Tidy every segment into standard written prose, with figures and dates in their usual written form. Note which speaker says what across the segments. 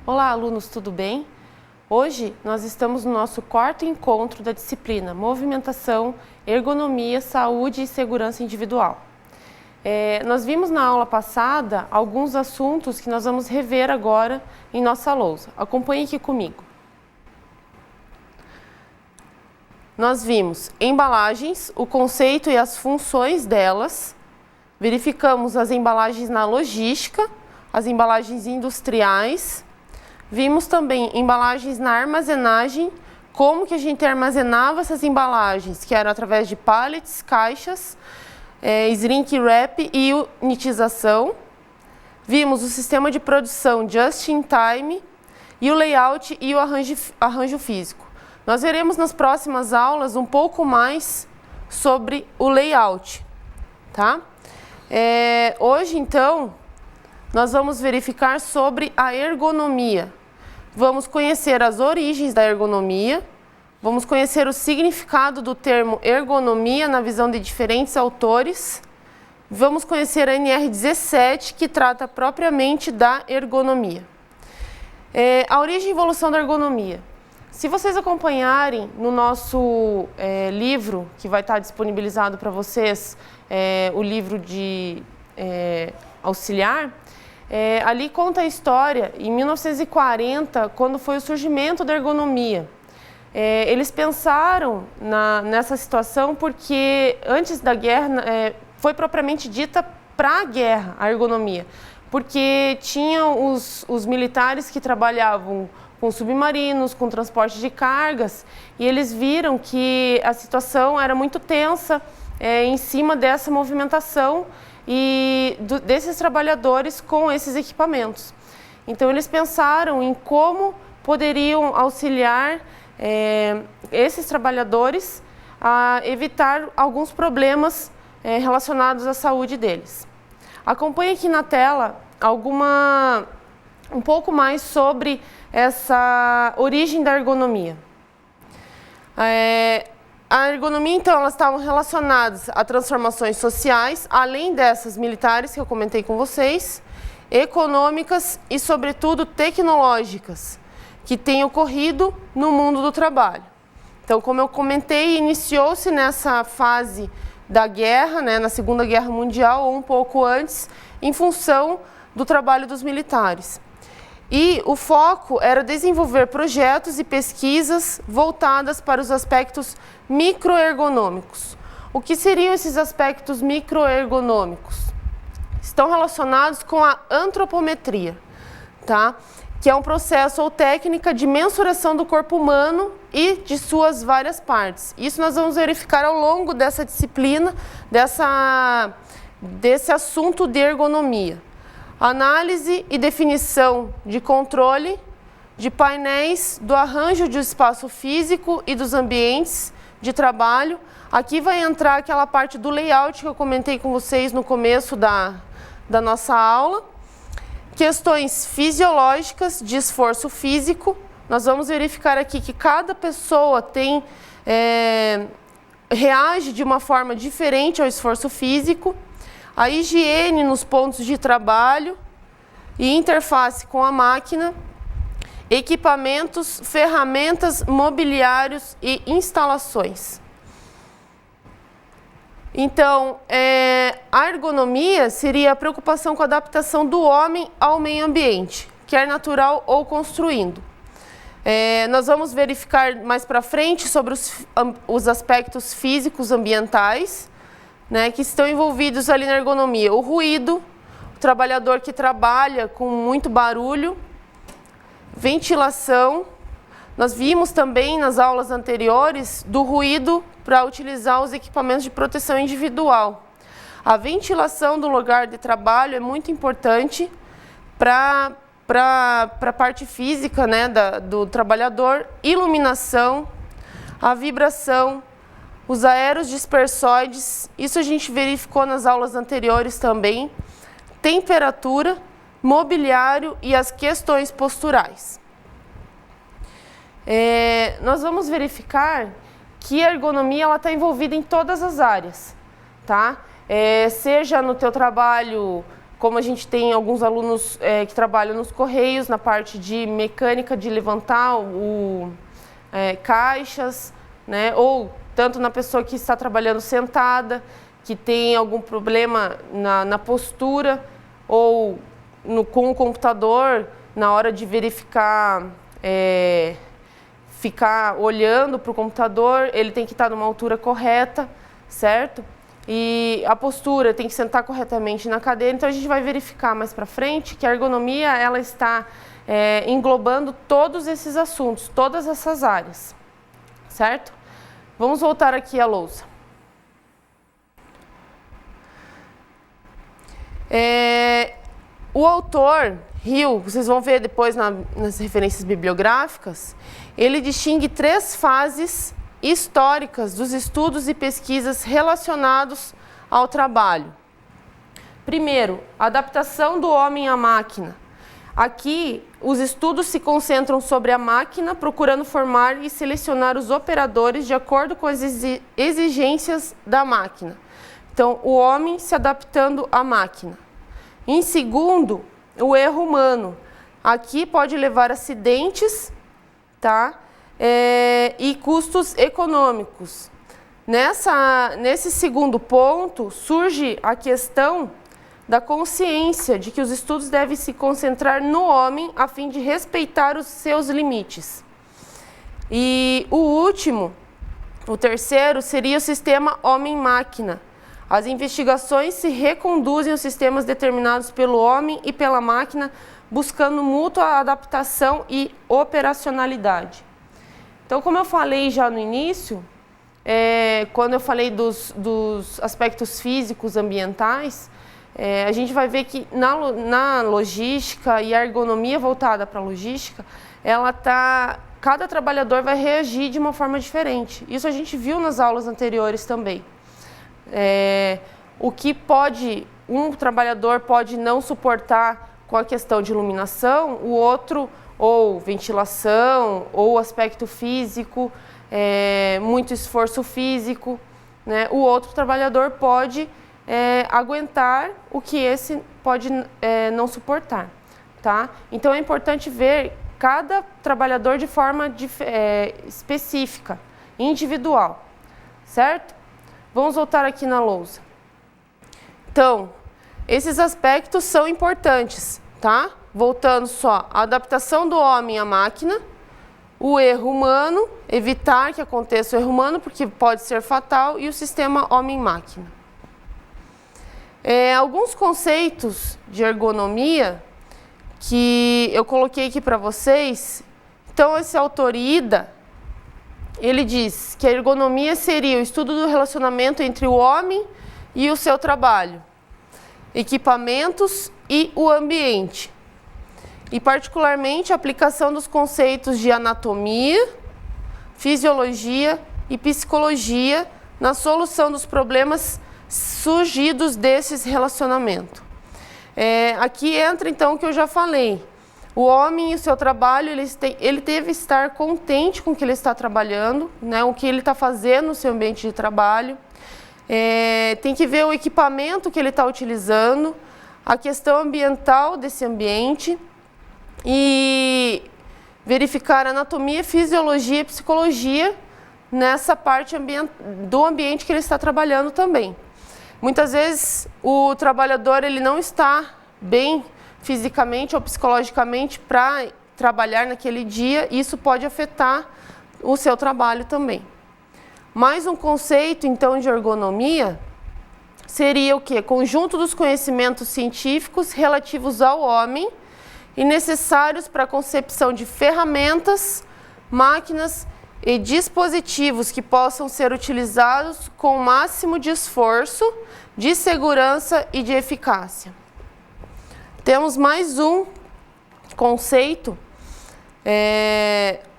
Speaker 1: Olá, alunos, tudo bem? Hoje nós estamos no nosso quarto encontro da disciplina Movimentação, Ergonomia, Saúde e Segurança Individual. Nós vimos na aula passada alguns assuntos que nós vamos rever agora em nossa lousa. Acompanhe aqui comigo. Nós vimos embalagens, o conceito e as funções delas. Verificamos as embalagens na logística, as embalagens industriais. Vimos também embalagens na armazenagem, como que a gente armazenava essas embalagens, que eram através de pallets, caixas, shrink wrap e unitização. Vimos o sistema de produção just in time e o layout e o arranjo físico. Nós veremos nas próximas aulas um pouco mais sobre o layout, tá? Hoje, então, nós vamos verificar sobre a ergonomia. Vamos conhecer as origens da ergonomia, vamos conhecer o significado do termo ergonomia na visão de diferentes autores, vamos conhecer a NR17, que trata propriamente da ergonomia. A origem e evolução da ergonomia. Se vocês acompanharem no nosso livro, que vai estar disponibilizado para vocês, o livro de auxiliar, ali conta a história, em 1940, quando foi o surgimento da ergonomia. Eles pensaram nessa situação porque antes da guerra foi propriamente dita para a guerra a ergonomia, porque tinham os militares que trabalhavam com submarinos, com transporte de cargas, e eles viram que a situação era muito tensa em cima dessa movimentação e desses trabalhadores com esses equipamentos. Então eles pensaram em como poderiam auxiliar esses trabalhadores a evitar alguns problemas relacionados à saúde deles. Acompanhe aqui na tela um pouco mais sobre essa origem da ergonomia. A ergonomia, então, elas estavam relacionadas a transformações sociais, além dessas militares que eu comentei com vocês, econômicas e, sobretudo, tecnológicas, que têm ocorrido no mundo do trabalho. Então, como eu comentei, iniciou-se nessa fase da guerra, na Segunda Guerra Mundial, ou um pouco antes, em função do trabalho dos militares. E o foco era desenvolver projetos e pesquisas voltadas para os aspectos microergonômicos. O que seriam esses aspectos microergonômicos? Estão relacionados com a antropometria, tá? Que é um processo ou técnica de mensuração do corpo humano e de suas várias partes. Isso nós vamos verificar ao longo dessa disciplina, desse assunto de ergonomia. Análise e definição de controle de painéis do arranjo de espaço físico e dos ambientes de trabalho. Aqui vai entrar aquela parte do layout que eu comentei com vocês no começo da nossa aula. Questões fisiológicas de esforço físico. Nós vamos verificar aqui que cada pessoa reage de uma forma diferente ao esforço físico. A higiene nos pontos de trabalho e interface com a máquina, equipamentos, ferramentas, mobiliários e instalações. Então, a ergonomia seria a preocupação com a adaptação do homem ao meio ambiente, quer natural ou construindo. Nós vamos verificar mais para frente sobre os aspectos físicos ambientais, que estão envolvidos ali na ergonomia. O ruído, o trabalhador que trabalha com muito barulho, ventilação. Nós vimos também nas aulas anteriores do ruído para utilizar os equipamentos de proteção individual. A ventilação do lugar de trabalho é muito importante para a parte física do trabalhador, iluminação, a vibração, os aerodispersóides, isso a gente verificou nas aulas anteriores também, temperatura, mobiliário e as questões posturais. Nós vamos verificar que a ergonomia está envolvida em todas as áreas, tá? Seja no teu trabalho como a gente tem alguns alunos que trabalham nos Correios, na parte de mecânica de levantar caixas, né? Ou tanto na pessoa que está trabalhando sentada, que tem algum problema na postura, ou com o computador, na hora de verificar, ficar olhando para o computador, ele tem que estar numa altura correta, certo? E a postura tem que sentar corretamente na cadeira. Então a gente vai verificar mais para frente que a ergonomia ela está englobando todos esses assuntos, todas essas áreas, certo? Vamos voltar aqui à lousa. O autor Hill, vocês vão ver depois nas referências bibliográficas, ele distingue 3 fases históricas dos estudos e pesquisas relacionados ao trabalho. Primeiro, adaptação do homem à máquina. Aqui, os estudos se concentram sobre a máquina, procurando formar e selecionar os operadores de acordo com as exigências da máquina. Então, o homem se adaptando à máquina. Em segundo, o erro humano. Aqui pode levar a acidentes, tá? E custos econômicos. Nesse segundo ponto, surge a questão da consciência de que os estudos devem se concentrar no homem a fim de respeitar os seus limites. E o último, o terceiro, seria o sistema homem-máquina. As investigações se reconduzem aos sistemas determinados pelo homem e pela máquina, buscando mútua adaptação e operacionalidade. Então, como eu falei já no início, quando eu falei dos aspectos físicos, ambientais, a gente vai ver que na logística e a ergonomia voltada para a logística, cada trabalhador vai reagir de uma forma diferente. Isso a gente viu nas aulas anteriores também. O que um trabalhador pode não suportar com a questão de iluminação, o outro, ou ventilação, ou aspecto físico, muito esforço físico, né? O outro trabalhador pode aguentar o que esse pode não suportar, tá? Então é importante ver cada trabalhador de forma específica, individual, certo? Vamos voltar aqui na lousa. Então, esses aspectos são importantes, tá? Voltando só, a adaptação do homem à máquina, o erro humano, evitar que aconteça o erro humano, porque pode ser fatal, e o sistema homem-máquina. Alguns conceitos de ergonomia que eu coloquei aqui para vocês. Então, esse autor Ida, ele diz que a ergonomia seria o estudo do relacionamento entre o homem e o seu trabalho, equipamentos e o ambiente, e particularmente a aplicação dos conceitos de anatomia, fisiologia e psicologia na solução dos problemas surgidos desses relacionamentos. Aqui entra então o que eu já falei. O homem e o seu trabalho, ele deve estar contente com o que ele está trabalhando, né, o que ele está fazendo no seu ambiente de trabalho. Tem que ver o equipamento que ele está utilizando, a questão ambiental desse ambiente e verificar anatomia, fisiologia e psicologia nessa parte do ambiente que ele está trabalhando também. Muitas vezes o trabalhador ele não está bem fisicamente ou psicologicamente para trabalhar naquele dia, e isso pode afetar o seu trabalho também. Mais um conceito, então, de ergonomia seria o quê? Conjunto dos conhecimentos científicos relativos ao homem e necessários para a concepção de ferramentas, máquinas e dispositivos que possam ser utilizados com o máximo de esforço, de segurança e de eficácia. Temos mais um conceito.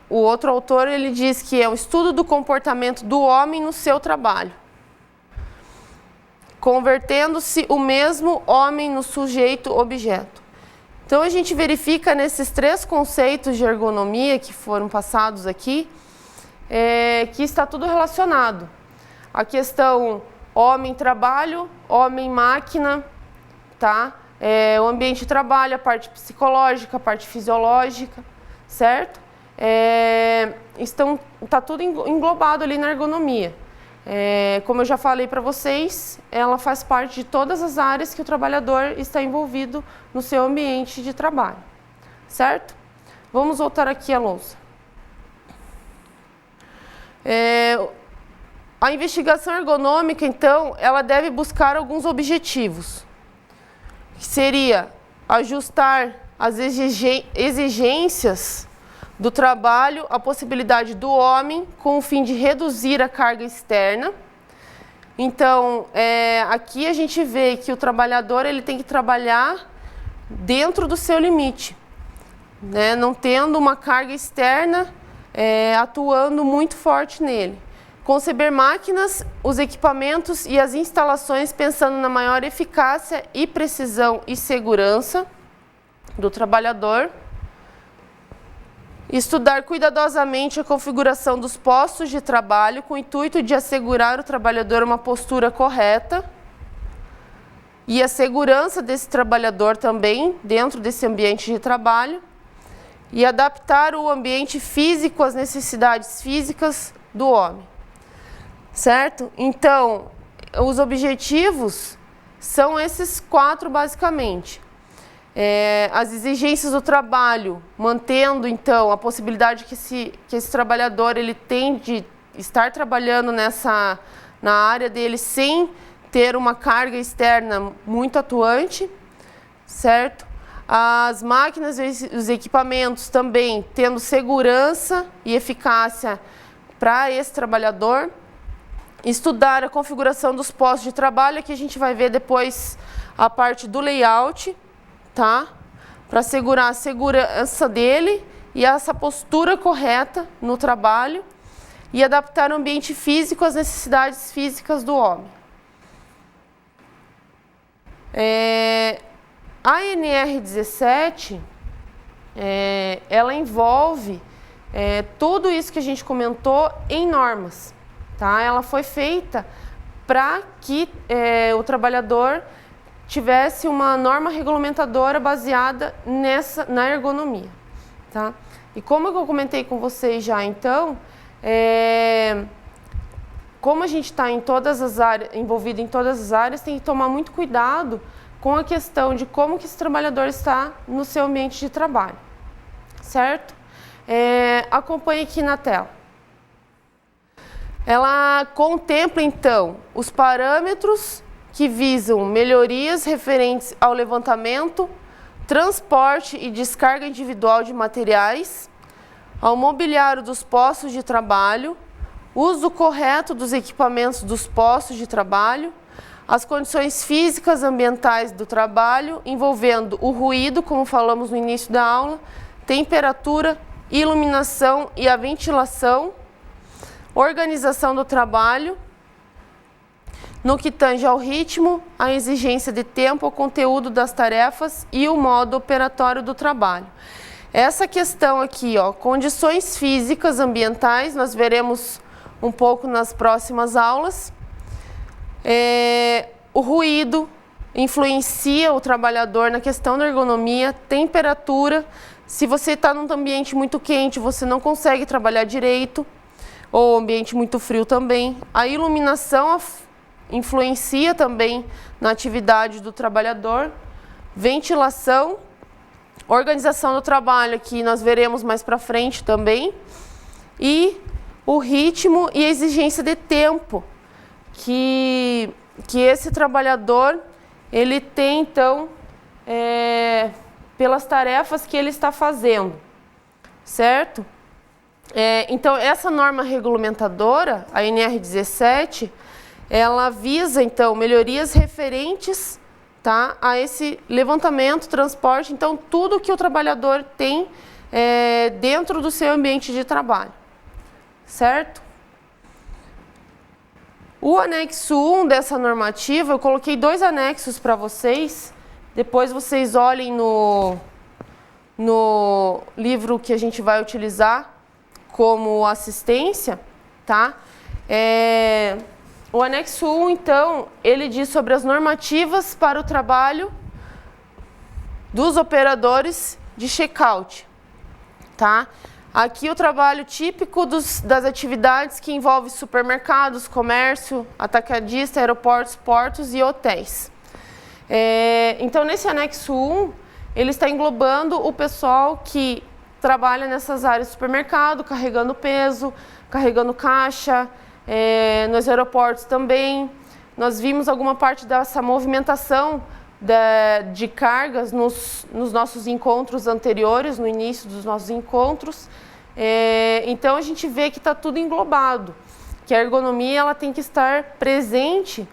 Speaker 1: O outro autor ele diz que é o estudo do comportamento do homem no seu trabalho, convertendo-se o mesmo homem no sujeito-objeto. Então a gente verifica nesses 3 conceitos de ergonomia que foram passados aqui, que está tudo relacionado. A questão homem-trabalho, homem-máquina, tá? o ambiente de trabalho, a parte psicológica, a parte fisiológica, certo? Tá tudo englobado ali na ergonomia. Como eu já falei para vocês, ela faz parte de todas as áreas que o trabalhador está envolvido no seu ambiente de trabalho, certo? Vamos voltar aqui à lousa. A investigação ergonômica, então, ela deve buscar alguns objetivos, que seria ajustar as exigências do trabalho, a possibilidade do homem, com o fim de reduzir a carga externa. Então, aqui a gente vê que o trabalhador ele tem que trabalhar dentro do seu limite, né? Não tendo uma carga externa atuando muito forte nele. Conceber máquinas, os equipamentos e as instalações pensando na maior eficácia e precisão e segurança do trabalhador. Estudar cuidadosamente a configuração dos postos de trabalho com o intuito de assegurar ao trabalhador uma postura correta e a segurança desse trabalhador também dentro desse ambiente de trabalho e adaptar o ambiente físico às necessidades físicas do homem. Certo? Então, os objetivos são esses 4 basicamente. As exigências do trabalho, mantendo então a possibilidade que esse trabalhador ele tem de estar trabalhando na área dele sem ter uma carga externa muito atuante, certo? As máquinas e os equipamentos também tendo segurança e eficácia para esse trabalhador. Estudar a configuração dos postos de trabalho, aqui a gente vai ver depois a parte do layout, tá? Para assegurar a segurança dele e essa postura correta no trabalho e adaptar o ambiente físico às necessidades físicas do homem. A NR17, ela envolve tudo isso que a gente comentou em normas. Tá? Ela foi feita para que o trabalhador tivesse uma norma regulamentadora baseada na ergonomia. Tá? E como eu comentei com vocês já, então, como a gente está envolvido em todas as áreas, tem que tomar muito cuidado com a questão de como que esse trabalhador está no seu ambiente de trabalho. Certo? Acompanhe aqui na tela. Ela contempla, então, os parâmetros que visam melhorias referentes ao levantamento, transporte e descarga individual de materiais, ao mobiliário dos postos de trabalho, uso correto dos equipamentos dos postos de trabalho, as condições físicas ambientais do trabalho, envolvendo o ruído, como falamos no início da aula, temperatura, iluminação e a ventilação, organização do trabalho, no que tange ao ritmo, a exigência de tempo, o conteúdo das tarefas e o modo operatório do trabalho. Essa questão aqui, ó, condições físicas ambientais, nós veremos um pouco nas próximas aulas. O ruído influencia o trabalhador na questão da ergonomia, temperatura. Se você está num ambiente muito quente, você não consegue trabalhar direito. Ou ambiente muito frio também. A iluminação influencia também na atividade do trabalhador. Ventilação, organização do trabalho, que nós veremos mais para frente também. E o ritmo e a exigência de tempo que esse trabalhador ele tem, então, pelas tarefas que ele está fazendo, certo? Então, essa norma regulamentadora, a NR17, ela visa, então, melhorias referentes, tá, a esse levantamento, transporte, então, tudo que o trabalhador tem dentro do seu ambiente de trabalho, certo? O anexo 1 dessa normativa, eu coloquei 2 anexos para vocês, depois vocês olhem no livro que a gente vai utilizar como assistência, tá? O anexo 1, então, ele diz sobre as normativas para o trabalho dos operadores de checkout, tá? Aqui o trabalho típico das atividades que envolve supermercados, comércio, atacadista, aeroportos, portos e hotéis. Então, nesse anexo 1, ele está englobando o pessoal que trabalha nessas áreas de supermercado, carregando peso, carregando caixa, nos aeroportos também. Nós vimos alguma parte dessa movimentação de cargas nos nossos encontros anteriores, no início dos nossos encontros. Então, a gente vê que está tudo englobado, que a ergonomia ela tem que estar presente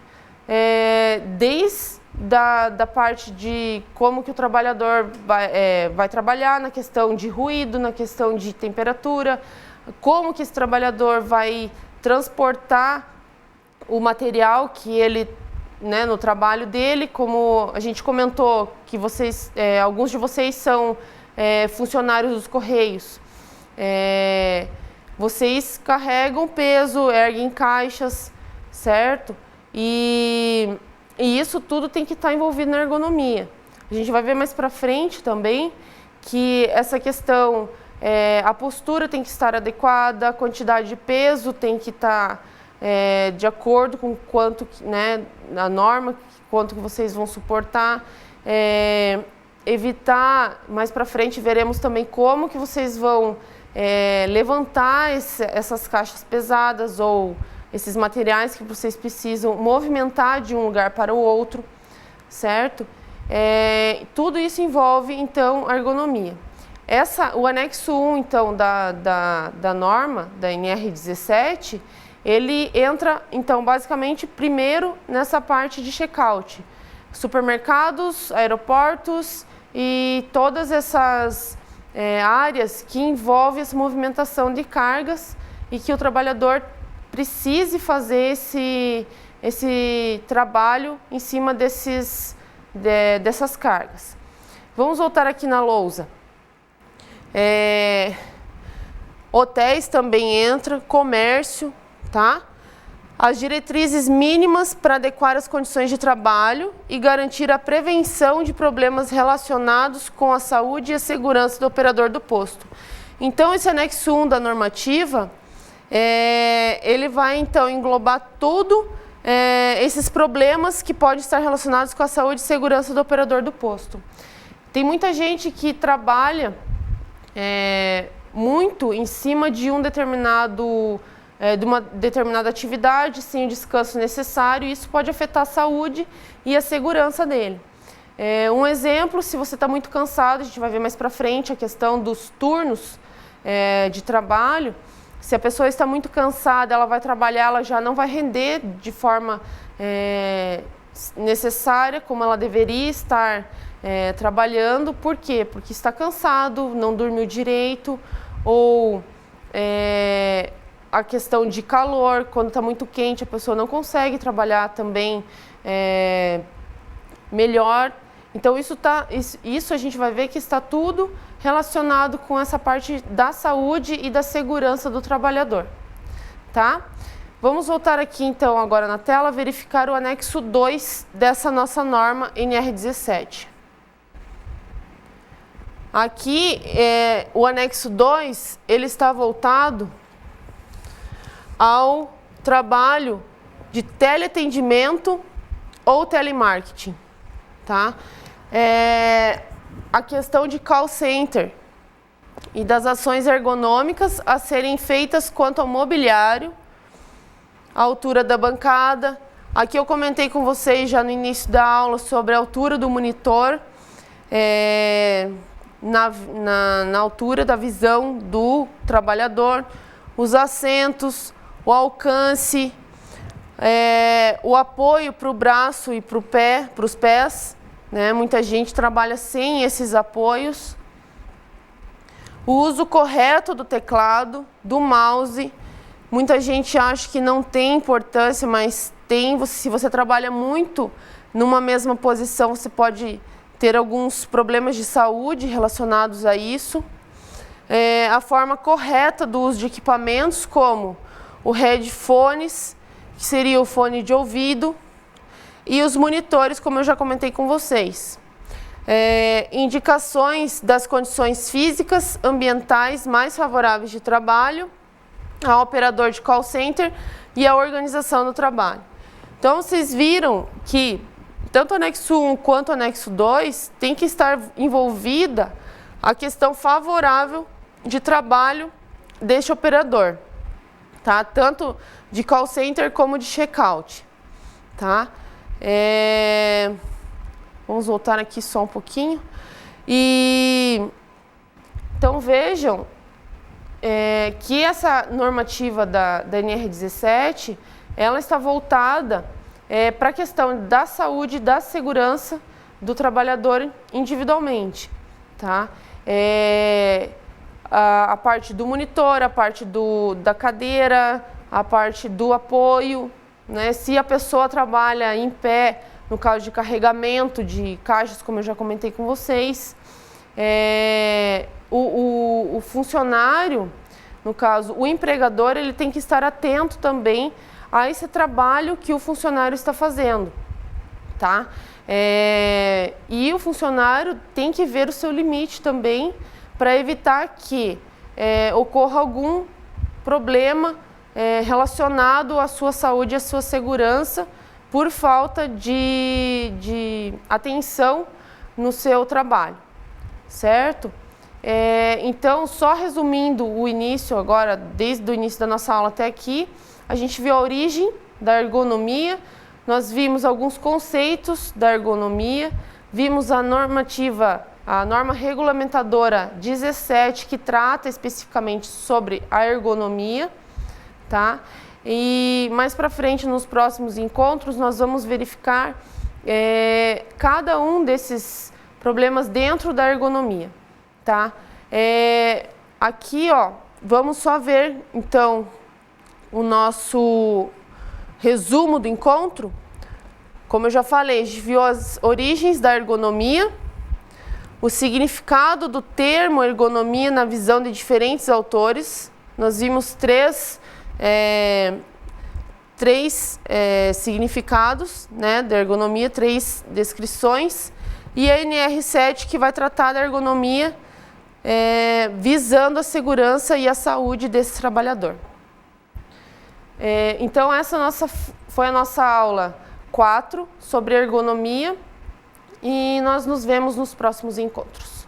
Speaker 1: desde da parte de como que o trabalhador vai trabalhar, na questão de ruído, na questão de temperatura, como que esse trabalhador vai transportar o material que ele, né, no trabalho dele, como a gente comentou que alguns de vocês são funcionários dos Correios. Vocês carregam peso, erguem caixas, certo? E isso tudo tem que estar envolvido na ergonomia. A gente vai ver mais para frente também que essa questão, a postura tem que estar adequada, a quantidade de peso tem que estar de acordo com quanto, né, a norma, quanto que vocês vão suportar. Evitar, mais para frente veremos também como que vocês vão levantar essas caixas pesadas ou esses materiais que vocês precisam movimentar de um lugar para o outro, certo? Tudo isso envolve, então, a ergonomia. O anexo 1, então, da norma, da NR17, ele entra, então, basicamente, primeiro nessa parte de checkout. Supermercados, aeroportos e todas essas áreas que envolvem essa movimentação de cargas e que o trabalhador precise fazer esse trabalho em cima dessas cargas. Vamos voltar aqui na lousa. Hotéis também entra, comércio, tá? As diretrizes mínimas para adequar as condições de trabalho e garantir a prevenção de problemas relacionados com a saúde e a segurança do operador do posto. Então, esse anexo 1 da normativa, ele vai, então, englobar tudo esses problemas que podem estar relacionados com a saúde e segurança do operador do posto. Tem muita gente que trabalha muito em cima de uma determinada atividade, sem o descanso necessário, e isso pode afetar a saúde e a segurança dele. Um exemplo, se você está muito cansado, a gente vai ver mais para frente a questão dos turnos de trabalho. Se a pessoa está muito cansada, ela vai trabalhar, ela já não vai render de forma necessária, como ela deveria estar trabalhando. Por quê? Porque está cansado, não dormiu direito, ou a questão de calor, quando está muito quente, a pessoa não consegue trabalhar também melhor. Então, isso a gente vai ver que está tudo relacionado com essa parte da saúde e da segurança do trabalhador, tá? Vamos voltar aqui, então, agora na tela, verificar o anexo 2 dessa nossa norma NR17. Aqui, o anexo 2, ele está voltado ao trabalho de teleatendimento ou telemarketing, tá? A questão de call center e das ações ergonômicas a serem feitas quanto ao mobiliário, a altura da bancada. Aqui eu comentei com vocês já no início da aula sobre a altura do monitor, na altura da visão do trabalhador, os assentos, o alcance, o apoio para o braço e para os pés, né? Muita gente trabalha sem esses apoios. O uso correto do teclado, do mouse. Muita gente acha que não tem importância, mas tem. Se você trabalha muito numa mesma posição, você pode ter alguns problemas de saúde relacionados a isso. A forma correta do uso de equipamentos, como o headphones, que seria o fone de ouvido, e os monitores, como eu já comentei com vocês. Indicações das condições físicas, ambientais mais favoráveis de trabalho, ao operador de call center e a organização do trabalho. Então, vocês viram que tanto o anexo 1 quanto o anexo 2 tem que estar envolvida a questão favorável de trabalho deste operador, tá? Tanto de call center como de checkout, tá? Vamos voltar aqui só um pouquinho. Então, vejam que essa normativa da NR17, ela está voltada para a questão da saúde e da segurança do trabalhador individualmente, tá? A parte do monitor, a parte da cadeira, a parte do apoio, né? Se a pessoa trabalha em pé, no caso de carregamento de caixas, como eu já comentei com vocês, o funcionário, no caso, o empregador, ele tem que estar atento também a esse trabalho que o funcionário está fazendo, tá? E o funcionário tem que ver o seu limite também para evitar que ocorra algum problema relacionado à sua saúde e à sua segurança por falta de atenção no seu trabalho, certo? Então, só resumindo o início agora, desde o início da nossa aula até aqui, a gente viu a origem da ergonomia, nós vimos alguns conceitos da ergonomia, vimos a normativa, a norma regulamentadora 17, que trata especificamente sobre a ergonomia, tá? E mais para frente, nos próximos encontros, nós vamos verificar cada um desses problemas dentro da ergonomia, tá? Aqui, ó, vamos só ver, então, o nosso resumo do encontro. Como eu já falei, a gente viu as origens da ergonomia, o significado do termo ergonomia na visão de diferentes autores. Nós vimos três significados, né, da ergonomia, 3 descrições, e a NR7, que vai tratar da ergonomia visando a segurança e a saúde desse trabalhador. Então, essa foi a nossa aula 4 sobre ergonomia, e nós nos vemos nos próximos encontros.